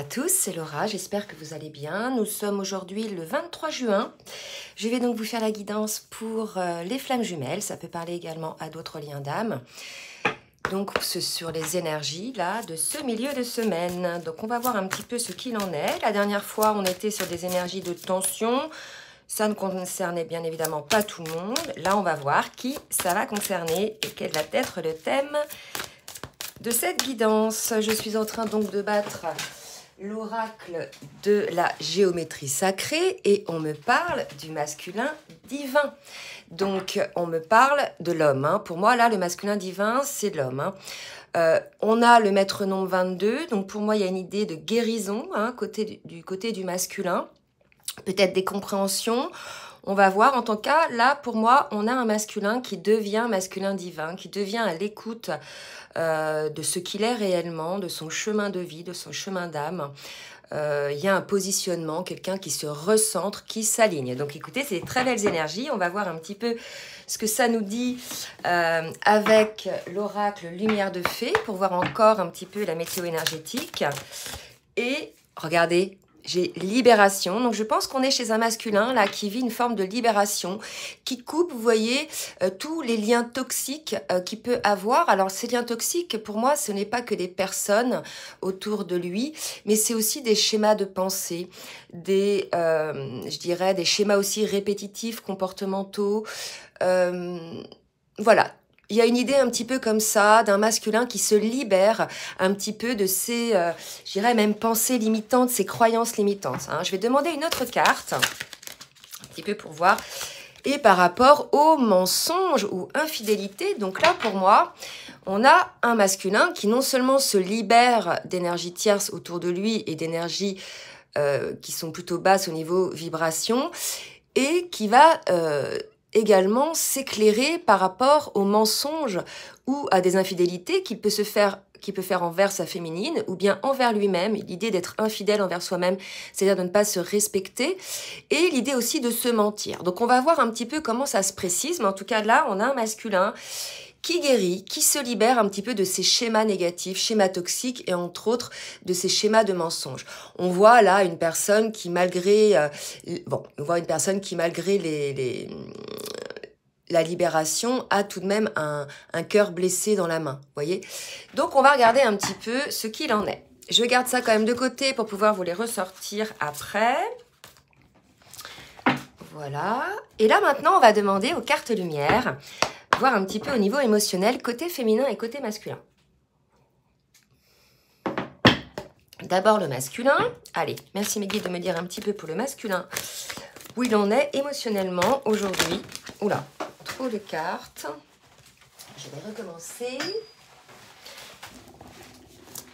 tous, c'est Laura, j'espère que vous allez bien. Nous sommes aujourd'hui le 23 juin. Je vais donc vous faire la guidance pour les flammes jumelles. Ça peut parler également à d'autres liens d'âme. Donc sur les énergies là de ce milieu de semaine. Donc on va voir un petit peu ce qu'il en est. La dernière fois, on était sur des énergies de tension. Ça ne concernait bien évidemment pas tout le monde. Là, on va voir qui ça va concerner et quel va être le thème de cette guidance. Je suis en train donc de battre l'oracle de la géométrie sacrée et on me parle du masculin divin. Donc, on me parle de l'homme. Pour moi, là, le masculin divin, c'est l'homme. On a le maître nombre 22. Donc, pour moi, il y a une idée de guérison du côté du masculin. Peut-être des compréhensions. On va voir. En tout cas, là, pour moi, on a un masculin qui devient masculin divin, qui devient à l'écoute de ce qu'il est réellement, de son chemin de vie, de son chemin d'âme. Il y a un positionnement, quelqu'un qui se recentre, qui s'aligne. Donc écoutez, c'est des très belles énergies. On va voir un petit peu ce que ça nous dit avec l'oracle Lumière de Fée pour voir encore un petit peu la météo énergétique. Et regardez, j'ai libération. Donc, je pense qu'on est chez un masculin, là, qui vit une forme de libération, qui coupe, vous voyez, tous les liens toxiques qu'il peut avoir. Alors, ces liens toxiques, pour moi, ce n'est pas que des personnes autour de lui, mais c'est aussi des schémas de pensée, je dirais, des schémas aussi répétitifs, comportementaux. Voilà. Il y a une idée un petit peu comme ça, d'un masculin qui se libère un petit peu de ses, je dirais même pensées limitantes, ses croyances limitantes. Je vais demander une autre carte, un petit peu pour voir. Et par rapport aux mensonges ou infidélités, donc là pour moi, on a un masculin qui non seulement se libère d'énergies tierces autour de lui et d'énergies qui sont plutôt basses au niveau vibration, et qui va également s'éclairer par rapport aux mensonges ou à des infidélités qu'il peut faire envers sa féminine ou bien envers lui-même. L'idée d'être infidèle envers soi-même, c'est-à-dire de ne pas se respecter, et l'idée aussi de se mentir. Donc on va voir un petit peu comment ça se précise, mais en tout cas là, on a un masculin qui guérit, qui se libère un petit peu de ces schémas négatifs, schémas toxiques et entre autres de ces schémas de mensonges. On voit là une personne qui malgré la libération a tout de même un cœur blessé dans la main, voyez. Donc on va regarder un petit peu ce qu'il en est. Je garde ça quand même de côté pour pouvoir vous les ressortir après. Voilà. Et là maintenant on va demander aux cartes lumière, voir un petit peu au niveau émotionnel, côté féminin et côté masculin. D'abord le masculin. Allez, merci mes guides de me dire un petit peu pour le masculin où il en est émotionnellement aujourd'hui. Oula, trop de cartes. Je vais recommencer.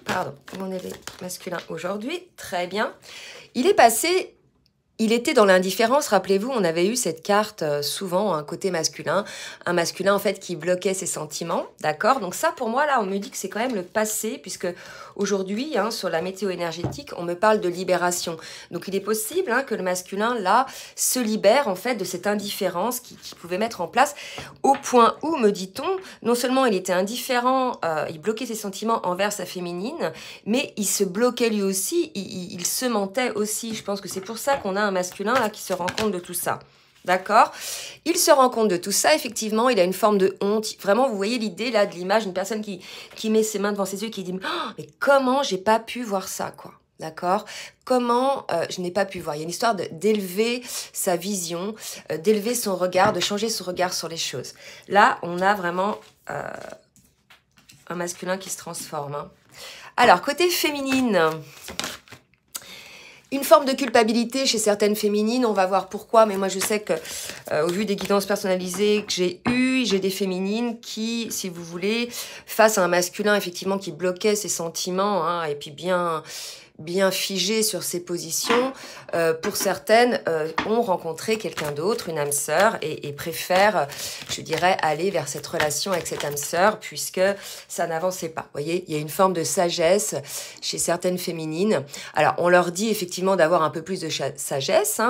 Pardon, où en est le masculin aujourd'hui? Très bien. Il était dans l'indifférence, rappelez-vous, on avait eu cette carte souvent, un côté masculin, un masculin en fait qui bloquait ses sentiments, d'accord? Donc ça pour moi là, on me dit que c'est quand même le passé, puisque aujourd'hui, sur la météo énergétique, on me parle de libération. Donc il est possible que le masculin là se libère en fait de cette indifférence qu'il pouvait mettre en place, au point où, me dit-on, non seulement il était indifférent, il bloquait ses sentiments envers sa féminine, mais il se bloquait lui aussi, il se mentait aussi. Je pense que c'est pour ça qu'on a un masculin là qui se rend compte de tout ça. D'accord? Il se rend compte de tout ça, effectivement, il a une forme de honte. Vraiment, vous voyez l'idée là de l'image, une personne qui met ses mains devant ses yeux, qui dit oh, mais comment j'ai pas pu voir ça, quoi. D'accord? Comment je n'ai pas pu voir? Il y a une histoire d'élever sa vision, d'élever son regard, de changer son regard sur les choses. Là, on a vraiment un masculin qui se transforme. Alors, côté féminine, une forme de culpabilité chez certaines féminines, on va voir pourquoi, mais moi je sais que, au vu des guidances personnalisées que j'ai des féminines qui, si vous voulez, face à un masculin effectivement qui bloquait ses sentiments, et puis bien figé sur ses positions, pour certaines ont rencontré quelqu'un d'autre, une âme sœur, et préfèrent, je dirais, aller vers cette relation avec cette âme sœur, puisque ça n'avançait pas. Vous voyez, il y a une forme de sagesse chez certaines féminines. Alors, on leur dit effectivement d'avoir un peu plus de sagesse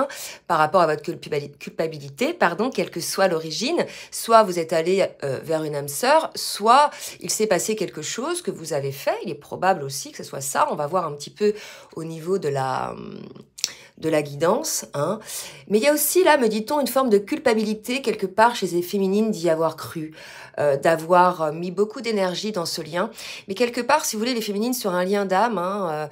par rapport à votre culpabilité, quelle que soit l'origine. Soit vous êtes allé vers une âme sœur, soit il s'est passé quelque chose que vous avez fait. Il est probable aussi que ce soit ça. On va voir un petit peu peu au niveau de la guidance, hein. Mais il y a aussi, là, me dit-on, une forme de culpabilité, quelque part, chez les féminines, d'y avoir cru, d'avoir mis beaucoup d'énergie dans ce lien. Mais quelque part, si vous voulez, les féminines, sur un lien d'âme, hein,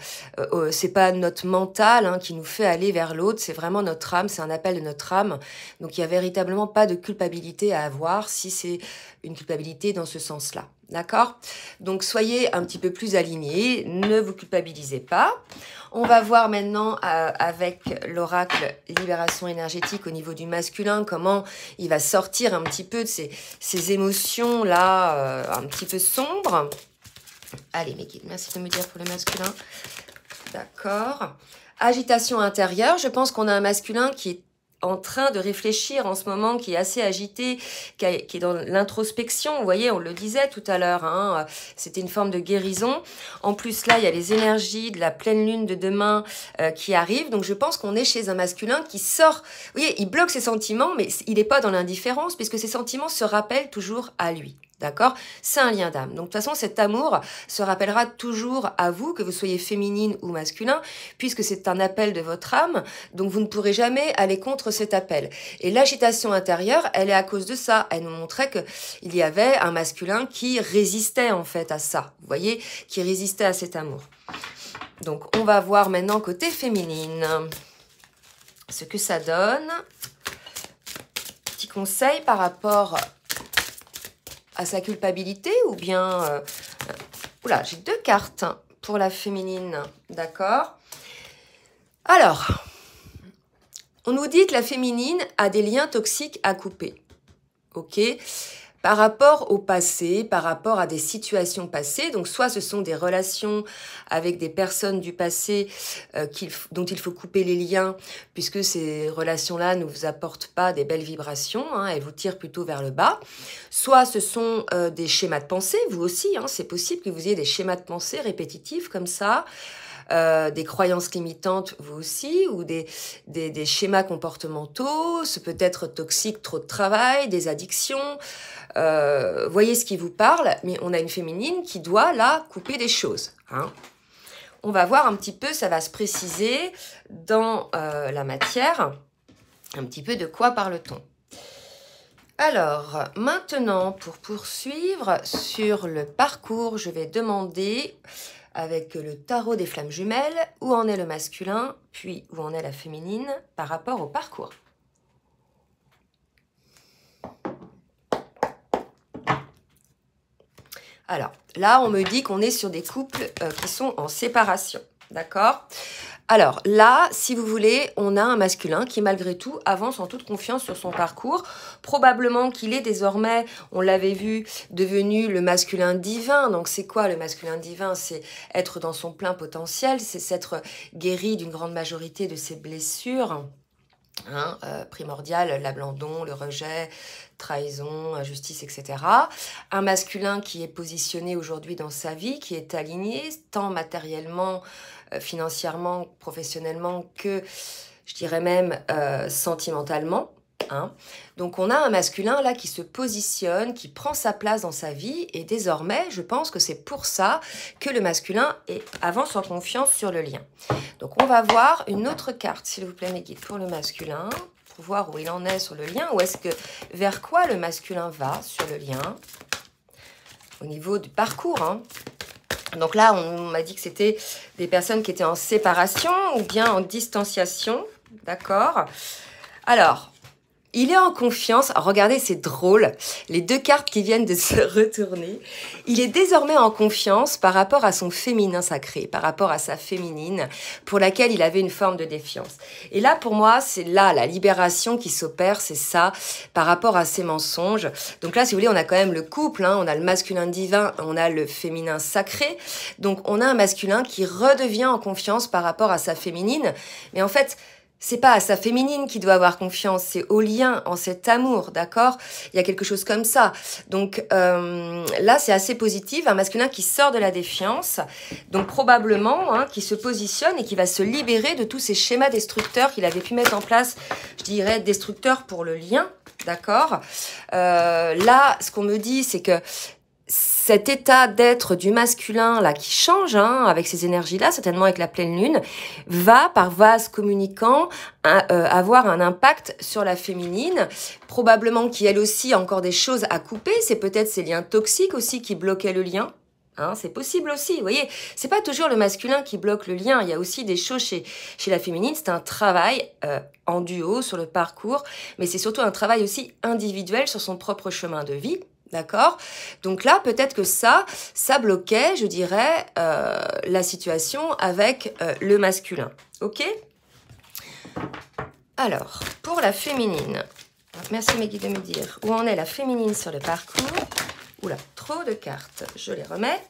c'est pas notre mental hein, qui nous fait aller vers l'autre, c'est vraiment notre âme, c'est un appel de notre âme. Donc, il y a véritablement pas de culpabilité à avoir si c'est une culpabilité dans ce sens-là. D'accord? Donc, soyez un petit peu plus alignés, ne vous culpabilisez pas. On va voir maintenant avec l'oracle Libération énergétique au niveau du masculin, comment il va sortir un petit peu de ces émotions-là, un petit peu sombres. Allez, mes guides, merci de me dire pour le masculin. D'accord. Agitation intérieure, je pense qu'on a un masculin qui est en train de réfléchir en ce moment, qui est assez agité, qui est dans l'introspection. Vous voyez, on le disait tout à l'heure, hein, c'était une forme de guérison. En plus, là, il y a les énergies de la pleine lune de demain qui arrivent. Donc, je pense qu'on est chez un masculin qui sort. Vous voyez, il bloque ses sentiments, mais il n'est pas dans l'indifférence, puisque ses sentiments se rappellent toujours à lui. D'accord? C'est un lien d'âme. Donc, de toute façon, cet amour se rappellera toujours à vous, que vous soyez féminine ou masculin, puisque c'est un appel de votre âme. Donc, vous ne pourrez jamais aller contre cet appel. Et l'agitation intérieure, elle est à cause de ça. Elle nous montrait qu'il y avait un masculin qui résistait, en fait, à ça. Vous voyez? Qui résistait à cet amour. Donc, on va voir maintenant côté féminine. Ce que ça donne. Petit conseil par rapport à sa culpabilité ou bien... Oula, j'ai 2 cartes pour la féminine, d'accord? Alors, on nous dit que la féminine a des liens toxiques à couper, ok? Par rapport au passé, par rapport à des situations passées, donc soit ce sont des relations avec des personnes du passé dont il faut couper les liens, puisque ces relations-là ne vous apportent pas des belles vibrations, hein, elles vous tirent plutôt vers le bas. Soit ce sont des schémas de pensée, vous aussi, hein, c'est possible que vous ayez des schémas de pensée répétitifs comme ça, des croyances limitantes, vous aussi, ou des schémas comportementaux, ce peut être toxique, trop de travail, des addictions, voyez ce qui vous parle, mais on a une féminine qui doit, là, couper des choses. Hein. On va voir un petit peu, ça va se préciser dans la matière, un petit peu de quoi parle-t-on. Alors, maintenant, pour poursuivre sur le parcours, je vais demander... avec le tarot des flammes jumelles, où en est le masculin, puis où en est la féminine par rapport au parcours. Alors, là, on me dit qu'on est sur des couples qui sont en séparation, d'accord ? Alors là, si vous voulez, on a un masculin qui malgré tout avance en toute confiance sur son parcours. Probablement qu'il est désormais, on l'avait vu, devenu le masculin divin. Donc c'est quoi le masculin divin? C'est être dans son plein potentiel, c'est s'être guéri d'une grande majorité de ses blessures. Hein, primordial, l'abandon, le rejet, trahison, injustice, etc. Un masculin qui est positionné aujourd'hui dans sa vie, qui est aligné, tant matériellement, financièrement, professionnellement que, je dirais même, sentimentalement. Hein. Donc on a un masculin là qui se positionne, qui prend sa place dans sa vie et désormais je pense que c'est pour ça que le masculin avance en confiance sur le lien. Donc on va voir une autre carte s'il vous plaît mes guides pour le masculin, pour voir où il en est sur le lien, vers quoi le masculin va sur le lien au niveau du parcours. Hein. Donc là on m'a dit que c'était des personnes qui étaient en séparation ou bien en distanciation, d'accord? Alors, il est en confiance. Alors, regardez, c'est drôle. Les 2 cartes qui viennent de se retourner. Il est désormais en confiance par rapport à son féminin sacré, par rapport à sa féminine, pour laquelle il avait une forme de défiance. Et là, pour moi, c'est là la libération qui s'opère, c'est ça, par rapport à ses mensonges. Donc là, si vous voulez, on a quand même le couple, hein, on a le masculin divin, on a le féminin sacré. Donc, on a un masculin qui redevient en confiance par rapport à sa féminine. Mais en fait... c'est pas à sa féminine qui doit avoir confiance, c'est au lien, en cet amour, d'accord? Il y a quelque chose comme ça. Donc là, c'est assez positif, un masculin qui sort de la défiance, donc probablement hein, qui se positionne et qui va se libérer de tous ces schémas destructeurs qu'il avait pu mettre en place, je dirais destructeurs pour le lien, d'accord? Là, ce qu'on me dit, c'est que cet état d'être du masculin là qui change hein, avec ces énergies là, certainement avec la pleine lune, va par vase communicant avoir un impact sur la féminine, probablement qui elle aussi a encore des choses à couper, c'est peut-être ces liens toxiques aussi qui bloquaient le lien. Hein, c'est possible aussi, vous voyez, c'est pas toujours le masculin qui bloque le lien, il y a aussi des choses chez la féminine, c'est un travail en duo sur le parcours, mais c'est surtout un travail aussi individuel sur son propre chemin de vie. D'accord? Donc là, peut-être que ça bloquait, je dirais, la situation avec le masculin. Ok? Alors, pour la féminine, merci Meggy de me dire où en est la féminine sur le parcours. Oula, trop de cartes, je les remets.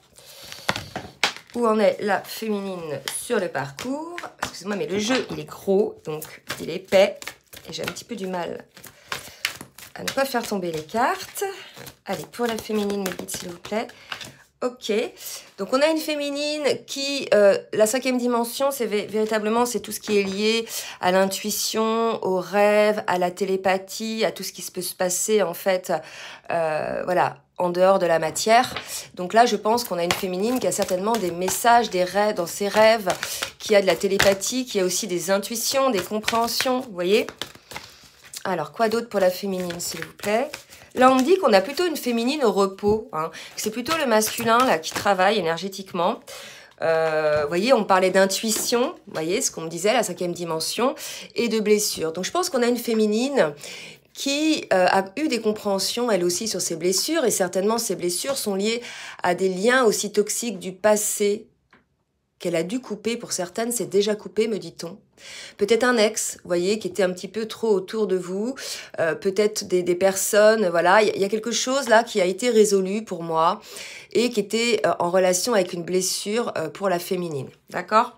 Où en est la féminine sur le parcours? Excusez-moi, mais le jeu, il est gros, donc il est épais. Et j'ai un petit peu du mal à ne pas faire tomber les cartes. Allez, pour la féminine, mes guides, s'il vous plaît. Ok, donc on a une féminine qui, la 5e dimension, c'est véritablement, c'est tout ce qui est lié à l'intuition, au rêve, à la télépathie, à tout ce qui peut se passer, en fait, voilà, en dehors de la matière. Donc là, je pense qu'on a une féminine qui a certainement des messages, des rêves, dans ses rêves, qui a de la télépathie, qui a aussi des intuitions, des compréhensions, vous voyez? Alors, quoi d'autre pour la féminine, s'il vous plaît? Là, on me dit qu'on a plutôt une féminine au repos. Hein. C'est plutôt le masculin là qui travaille énergétiquement. Vous voyez, on parlait d'intuition, vous voyez, ce qu'on me disait, la 5e dimension, et de blessures. Donc, je pense qu'on a une féminine qui a eu des compréhensions, elle aussi, sur ses blessures. Et certainement, ces blessures sont liées à des liens aussi toxiques du passé qu'elle a dû couper. Pour certaines, c'est déjà coupé, me dit-on. Peut-être un ex, vous voyez, qui était un petit peu trop autour de vous. Peut-être des personnes, voilà. Il y a quelque chose là qui a été résolu pour moi et qui était en relation avec une blessure pour la féminine. D'accord?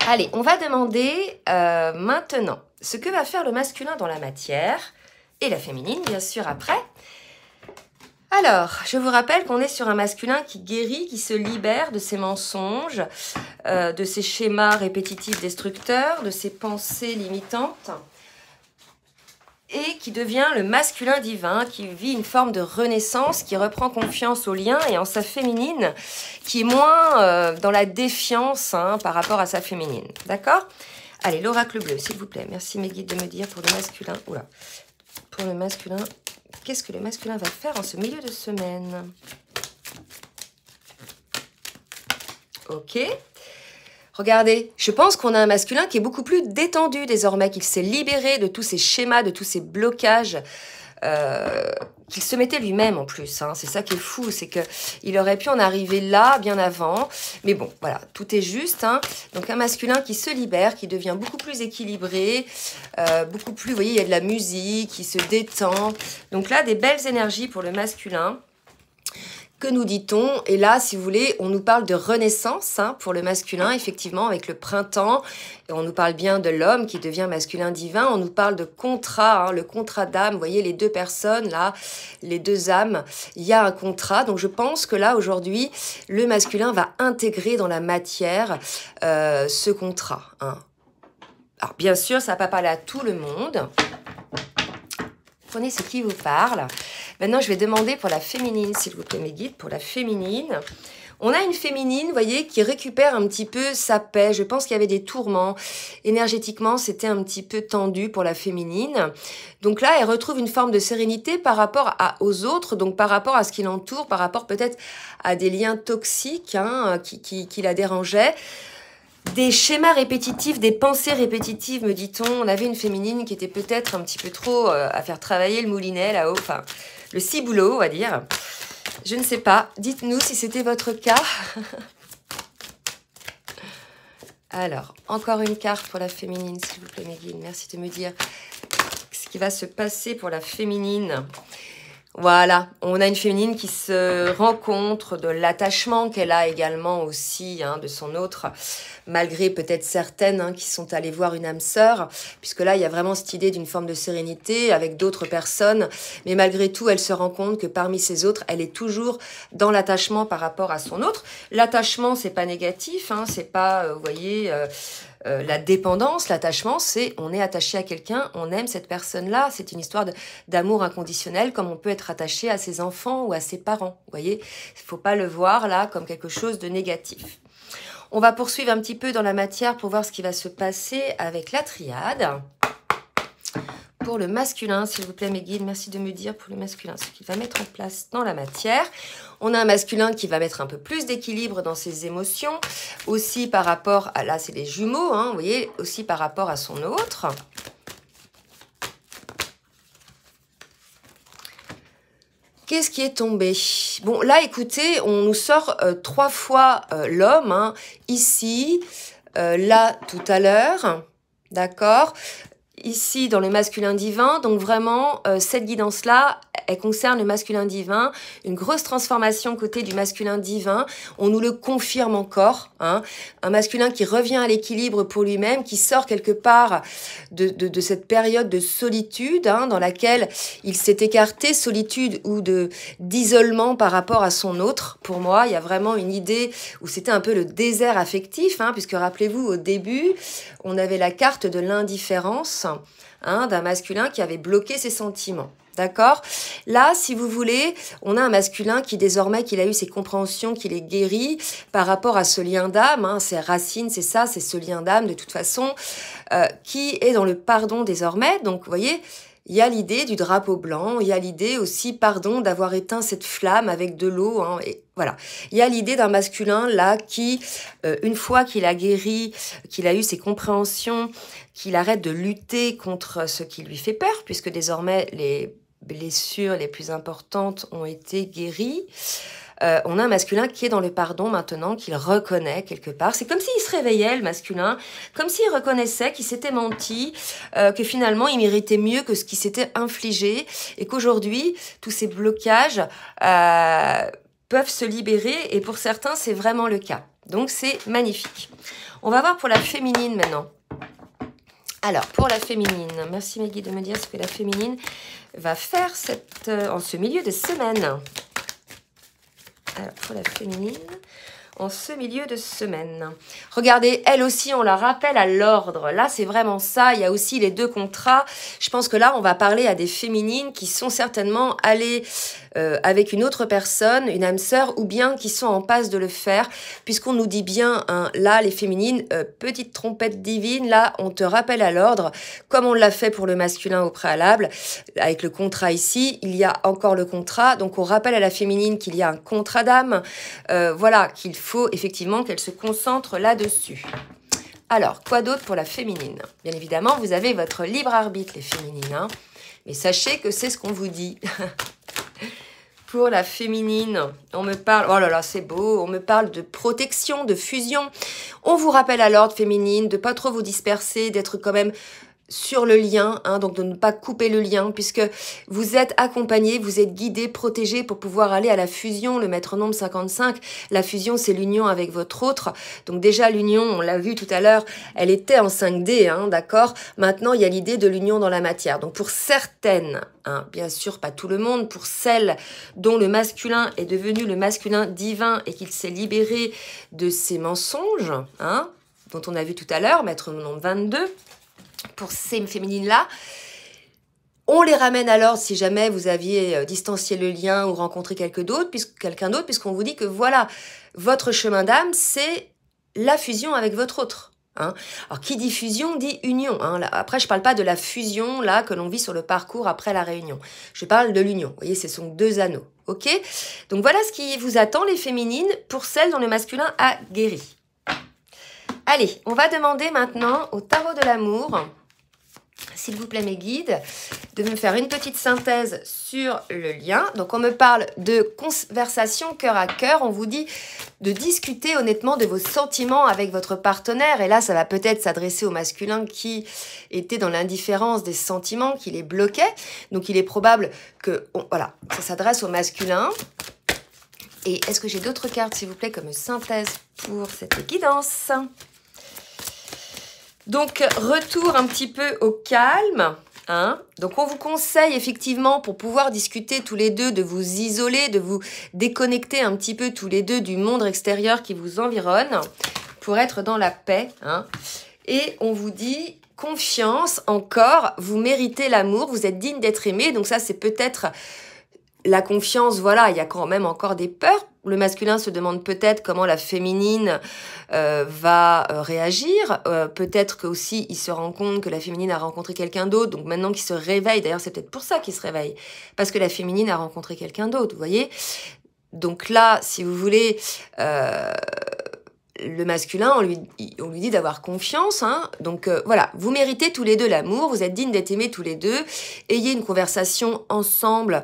Allez, on va demander maintenant ce que va faire le masculin dans la matière et la féminine, bien sûr, après. Alors, je vous rappelle qu'on est sur un masculin qui guérit, qui se libère de ses mensonges, de ses schémas répétitifs destructeurs, de ses pensées limitantes, et qui devient le masculin divin, qui vit une forme de renaissance, qui reprend confiance au lien et en sa féminine, qui est moins dans la défiance hein, par rapport à sa féminine. D'accord? Allez, l'oracle bleu, s'il vous plaît. Merci mes guides de me dire pour le masculin. Oula. Pour le masculin, qu'est-ce que le masculin va faire en ce milieu de semaine? Ok. Regardez, je pense qu'on a un masculin qui est beaucoup plus détendu désormais, qu'il s'est libéré de tous ces schémas, de tous ces blocages, qu'il se mettait lui-même en plus. Hein. C'est ça qui est fou, c'est qu'il aurait pu en arriver là bien avant. Mais bon, voilà, tout est juste. Hein. Donc un masculin qui se libère, qui devient beaucoup plus équilibré, beaucoup plus, vous voyez, il y a de la musique, qui se détend. Donc là, des belles énergies pour le masculin. Que nous dit-on? Et là, si vous voulez, on nous parle de renaissance hein, pour le masculin, effectivement, avec le printemps. Et on nous parle bien de l'homme qui devient masculin divin. On nous parle de contrat, hein, le contrat d'âme. Vous voyez, les deux personnes, là, les deux âmes, il y a un contrat. Donc, je pense que là, aujourd'hui, le masculin va intégrer dans la matière ce contrat. Hein. Alors, bien sûr, ça ne va pas parler à tout le monde. Prenez ce qui vous parle. Maintenant, je vais demander pour la féminine, s'il vous plaît, mes guides, pour la féminine. On a une féminine, vous voyez, qui récupère un petit peu sa paix. Je pense qu'il y avait des tourments. Énergétiquement, c'était un petit peu tendu pour la féminine. Donc là, elle retrouve une forme de sérénité par rapport aux autres, donc par rapport à ce qui l'entoure, par rapport peut-être à des liens toxiques hein, qui la dérangeaient. Des schémas répétitifs, des pensées répétitives, me dit-on. On avait une féminine qui était peut-être un petit peu trop à faire travailler le moulinet là-haut, enfin, le ciboulot, on va dire. Je ne sais pas. Dites-nous si c'était votre cas. Alors, encore une carte pour la féminine, s'il vous plaît, mes guides. Merci de me dire ce qui va se passer pour la féminine. Voilà, on a une féminine qui se rencontre de l'attachement qu'elle a également aussi hein, de son autre, malgré peut-être certaines hein, qui sont allées voir une âme sœur, puisque là, il y a vraiment cette idée d'une forme de sérénité avec d'autres personnes, mais malgré tout, elle se rend compte que parmi ces autres, elle est toujours dans l'attachement par rapport à son autre. L'attachement, c'est pas négatif, hein, c'est pas, vous voyez... la dépendance, l'attachement, c'est on est attaché à quelqu'un, on aime cette personne-là. C'est une histoire d'amour inconditionnel, comme on peut être attaché à ses enfants ou à ses parents. Vous voyez, il ne faut pas le voir là comme quelque chose de négatif. On va poursuivre un petit peu dans la matière pour voir ce qui va se passer avec la triade. Pour le masculin, s'il vous plaît mes guides, merci de me dire pour le masculin ce qu'il va mettre en place dans la matière. On a un masculin qui va mettre un peu plus d'équilibre dans ses émotions, aussi par rapport à, là c'est les jumeaux, hein, vous voyez, aussi par rapport à son autre. Qu'est-ce qui est tombé? Bon, là, écoutez, on nous sort 3 fois l'homme, hein, ici, là, tout à l'heure, d'accord? Ici, dans le masculin divin, donc vraiment, cette guidance-là, elle concerne le masculin divin, une grosse transformation côté du masculin divin, on nous le confirme encore, hein, un masculin qui revient à l'équilibre pour lui-même, qui sort quelque part de cette période de solitude, hein, dans laquelle il s'est écarté, solitude ou d'isolement par rapport à son autre. Pour moi, il y a vraiment une idée où c'était un peu le désert affectif, hein, puisque rappelez-vous, au début, on avait la carte de l'indifférence, hein, d'un masculin qui avait bloqué ses sentiments. D'accord? Là, si vous voulez, on a un masculin qui désormais, qu'il a eu ses compréhensions, qu'il est guéri par rapport à ce lien d'âme, hein, ses racines, c'est ça, c'est ce lien d'âme de toute façon, qui est dans le pardon désormais. Donc, vous voyez, il y a l'idée du drapeau blanc, il y a l'idée aussi, pardon, d'avoir éteint cette flamme avec de l'eau, hein, et voilà. Il y a l'idée d'un masculin là qui, une fois qu'il a guéri, qu'il a eu ses compréhensions, qu'il arrête de lutter contre ce qui lui fait peur, puisque désormais les blessures les plus importantes ont été guéries. On a un masculin qui est dans le pardon maintenant, qu'il reconnaît quelque part. C'est comme s'il se réveillait, le masculin, comme s'il reconnaissait qu'il s'était menti, que finalement il méritait mieux que ce qui s'était infligé, et qu'aujourd'hui, tous ces blocages peuvent se libérer, et pour certains, c'est vraiment le cas. Donc c'est magnifique. On va voir pour la féminine maintenant. Alors, pour la féminine, merci Maggie de me dire ce que la féminine va faire en ce milieu de semaine. Alors, pour la féminine, en ce milieu de semaine. Regardez, elle aussi, on la rappelle à l'ordre. Là, c'est vraiment ça. Il y a aussi les 2 contrats. Je pense que là, on va parler à des féminines qui sont certainement allées avec une autre personne, une âme sœur, ou bien qui sont en passe de le faire, puisqu'on nous dit bien, hein, là, les féminines, petite trompette divine, là, on te rappelle à l'ordre, comme on l'a fait pour le masculin au préalable, avec le contrat ici, il y a encore le contrat, donc on rappelle à la féminine qu'il y a un contrat d'âme, voilà, qu'il faut effectivement qu'elle se concentre là-dessus. Alors, quoi d'autre pour la féminine? Bien évidemment, vous avez votre libre arbitre, les féminines, hein, mais sachez que c'est ce qu'on vous dit. Pour la féminine, on me parle, oh là là, c'est beau, on me parle de protection, de fusion. On vous rappelle à l'ordre féminine de pas trop vous disperser, d'être quand même sur le lien, hein, donc de ne pas couper le lien, puisque vous êtes accompagné, vous êtes guidé, protégé pour pouvoir aller à la fusion, le maître nombre 55. La fusion, c'est l'union avec votre autre. Donc déjà, l'union, on l'a vu tout à l'heure, elle était en 5D, hein, d'accord? Maintenant, il y a l'idée de l'union dans la matière. Donc pour certaines, hein, bien sûr, pas tout le monde, pour celles dont le masculin est devenu le masculin divin et qu'il s'est libéré de ses mensonges, hein, dont on a vu tout à l'heure, maître nombre 22, pour ces féminines-là, on les ramène alors si jamais vous aviez distancié le lien ou rencontré quelqu'un d'autre, puisqu'on vous dit que voilà, votre chemin d'âme, c'est la fusion avec votre autre. Hein. Alors, qui dit fusion, dit union. Hein. Là, après, je ne parle pas de la fusion là que l'on vit sur le parcours après la réunion. Je parle de l'union. Vous voyez, ce sont 2 anneaux. Ok? Donc, voilà ce qui vous attend, les féminines, pour celles dont le masculin a guéri. Allez, on va demander maintenant au tarot de l'amour, s'il vous plaît mes guides, de me faire une petite synthèse sur le lien. Donc on me parle de conversation cœur à cœur, on vous dit de discuter honnêtement de vos sentiments avec votre partenaire. Et là, ça va peut-être s'adresser au masculin qui était dans l'indifférence des sentiments, qui les bloquait. Donc il est probable que, voilà, ça s'adresse au masculin. Et est-ce que j'ai d'autres cartes, s'il vous plaît, comme synthèse pour cette guidance ? Donc, retour un petit peu au calme. Hein. Donc, on vous conseille effectivement, pour pouvoir discuter tous les deux, de vous isoler, de vous déconnecter un petit peu tous les deux du monde extérieur qui vous environne, pour être dans la paix. Hein. Et on vous dit confiance encore, vous méritez l'amour, vous êtes digne d'être aimé. Donc ça, c'est peut-être la confiance, voilà, il y a quand même encore des peurs. Le masculin se demande peut-être comment la féminine va réagir. Peut-être qu'aussi, il se rend compte que la féminine a rencontré quelqu'un d'autre. Donc maintenant qu'il se réveille, d'ailleurs, c'est peut-être pour ça qu'il se réveille. Parce que la féminine a rencontré quelqu'un d'autre, vous voyez. Donc là, si vous voulez, le masculin, on lui dit d'avoir confiance. Hein. Donc voilà, vous méritez tous les deux l'amour, vous êtes dignes d'être aimés tous les deux. Ayez une conversation ensemble,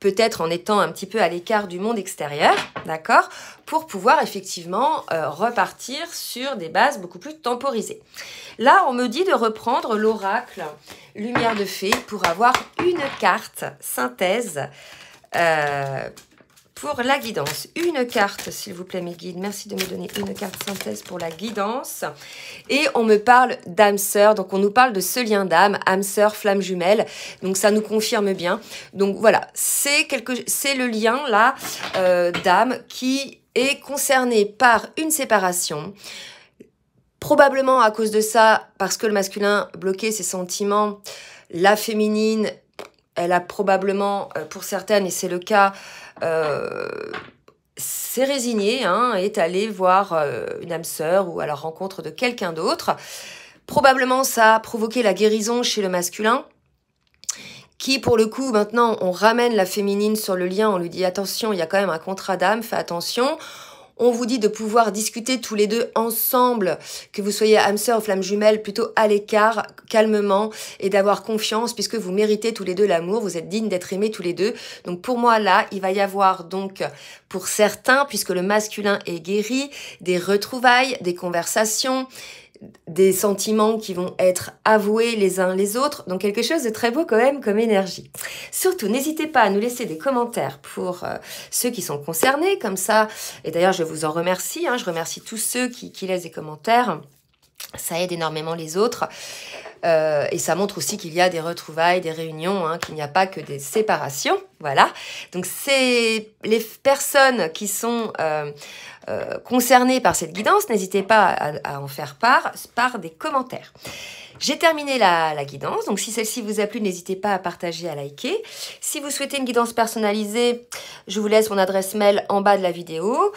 peut-être en étant un petit peu à l'écart du monde extérieur, d'accord, pour pouvoir effectivement repartir sur des bases beaucoup plus temporisées. Là, on me dit de reprendre l'oracle Lumière de Fée pour avoir une carte synthèse pour la guidance. Une carte, s'il vous plaît, mes guides. Merci de me donner une carte synthèse pour la guidance. Et on me parle d'âme sœur. Donc, on nous parle de ce lien d'âme, âme sœur, flamme jumelle. Donc, ça nous confirme bien. Donc, voilà. C'est le lien, là, d'âme qui est concerné par une séparation. Probablement à cause de ça, parce que le masculin bloquait ses sentiments, la féminine, elle a probablement, pour certaines, et c'est le cas, s'est résignée, hein, est allée voir une âme sœur ou à la rencontre de quelqu'un d'autre. Probablement, ça a provoqué la guérison chez le masculin, qui, pour le coup, maintenant, on ramène la féminine sur le lien, on lui dit « Attention, il y a quand même un contrat d'âme, fais attention ». On vous dit de pouvoir discuter tous les deux ensemble, que vous soyez âme sœur ou flamme jumelle, plutôt à l'écart, calmement, et d'avoir confiance, puisque vous méritez tous les deux l'amour, vous êtes dignes d'être aimés tous les deux. Donc pour moi, là, il va y avoir donc, pour certains, puisque le masculin est guéri, des retrouvailles, des conversations, des sentiments qui vont être avoués les uns les autres, donc quelque chose de très beau quand même comme énergie. Surtout, n'hésitez pas à nous laisser des commentaires pour ceux qui sont concernés, comme ça, et d'ailleurs je vous en remercie, hein, je remercie tous ceux qui laissent des commentaires, ça aide énormément les autres, et ça montre aussi qu'il y a des retrouvailles, des réunions, hein, qu'il n'y a pas que des séparations, voilà. Donc c'est les personnes qui sont concernées par cette guidance, n'hésitez pas à en faire part par des commentaires. J'ai terminé la guidance, donc si celle-ci vous a plu, n'hésitez pas à partager, à liker. Si vous souhaitez une guidance personnalisée, je vous laisse mon adresse mail en bas de la vidéo.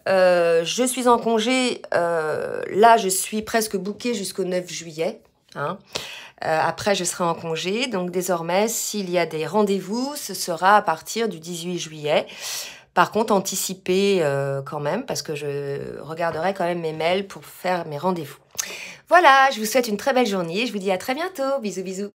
Je suis en congé, là je suis presque bookée jusqu'au 9 juillet. Hein. Après, je serai en congé, donc désormais, s'il y a des rendez-vous, ce sera à partir du 18 juillet. Par contre, anticipez quand même, parce que je regarderai quand même mes mails pour faire mes rendez-vous. Voilà, je vous souhaite une très belle journée, je vous dis à très bientôt, bisous bisous.